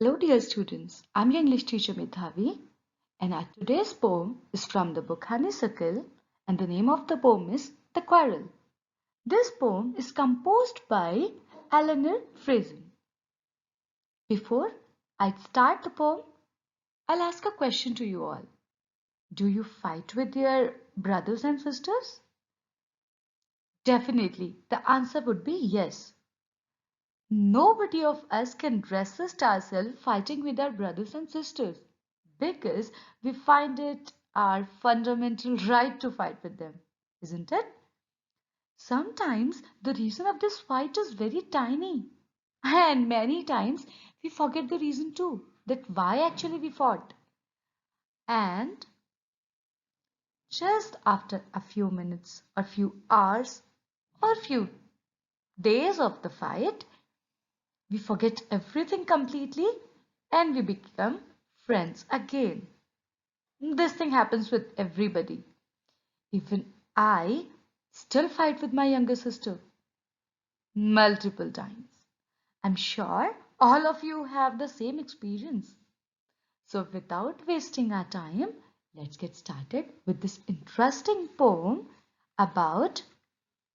Hello, dear students. I'm your English teacher Medhavi, and our today's poem is from the book Honeysuckle, and the name of the poem is The Quarrel. This poem is composed by Eleanor Frazen. Before I start the poem, I'll ask a question to you all. Do you fight with your brothers and sisters? Definitely, the answer would be yes. Nobody of us can resist ourselves fighting with our brothers and sisters because we find it our fundamental right to fight with them, isn't it? Sometimes the reason of this fight is very tiny, and many times we forget the reason too, that why actually we fought. And just after a few minutes, or few hours, or few days of the fight, we forget everything completely and we become friends again. This thing happens with everybody. Even I still fight with my younger sister multiple times. I'm sure all of you have the same experience. So without wasting our time, let's get started with this interesting poem about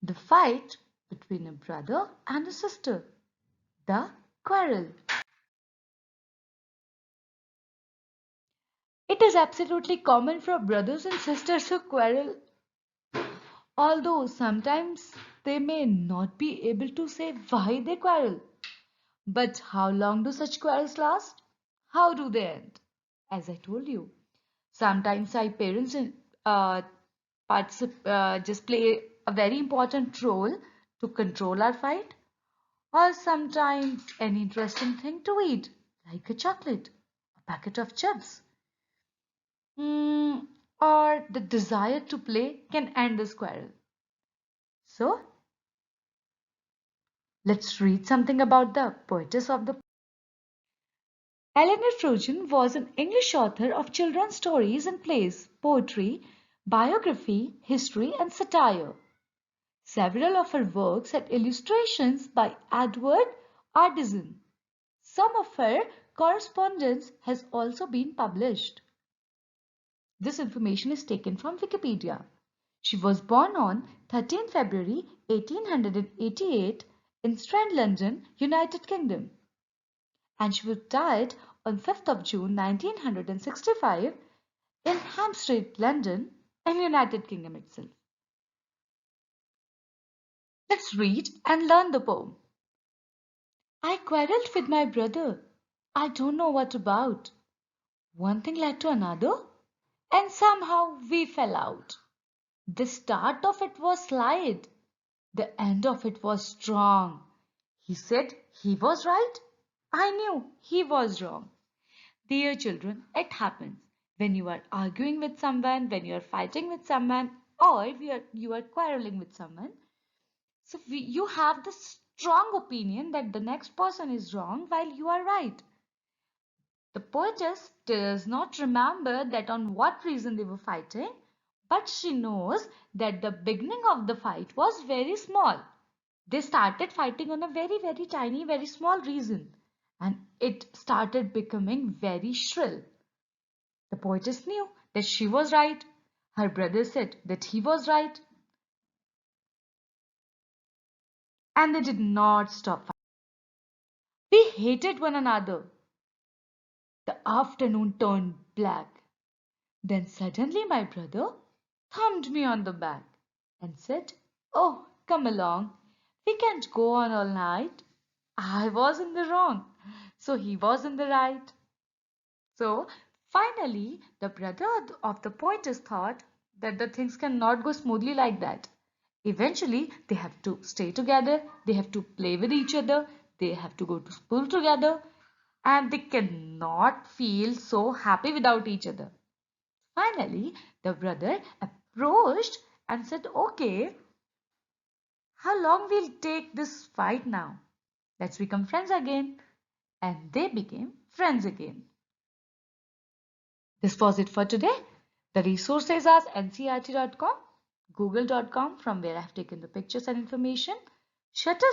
the fight between a brother and a sister, the quarrel. It is absolutely common for brothers and sisters to quarrel, although sometimes they may not be able to say why they quarrel. But how long do such quarrels last? How do they end? As I told you, sometimes our parents uh, just play a very important role to control our fight, or sometimes an interesting thing to eat, like a chocolate, a packet of chips. Mm, or the desire to play can end the quarrel. So, let's read something about the poetess of the. Eleanor Trojan was an English author of children's stories and plays, poetry, biography, history, and satire. Several of her works had illustrations by Edward Artisan. Some of her correspondence has also been published. This information is taken from Wikipedia. She was born on 13 February 1888 in Strand, London, United Kingdom, and she was died on 5th of June 1965 in Hampstead, London, in United Kingdom itself. Let's read and learn the poem. I quarrelled with my brother. I don't know what about. One thing led to another, and somehow we fell out. The start of it was slight. The end of it was strong. He said he was right. I knew he was wrong. Dear children, it happens when you are arguing with someone, when you are fighting with someone, or you are quarreling with someone. So you have this strong opinion that the next person is wrong while you are right. The poetess does not remember that on what reason they were fighting, but she knows that the beginning of the fight was very small. They started fighting on a very, very tiny, very small reason, and it started becoming very shrill. The poetess knew that she was right. Her brother said that he was right, and they did not stop fighting. We hated one another. The afternoon turned black. Then suddenly my brother thumped me on the back and said, "Oh, come along. We can't go on all night." I was in the wrong, so he was in the right. So finally, the brother of the poetess thought that the things cannot go smoothly like that. Eventually, they have to stay together, they have to play with each other, they have to go to school together, and they cannot feel so happy without each other. Finally, the brother approached and said, "Okay, how long will take this fight now? Let's become friends again." And they became friends again. This was it for today. The resources are ncrt.com, google.com, from where I have taken the pictures and information. Shutter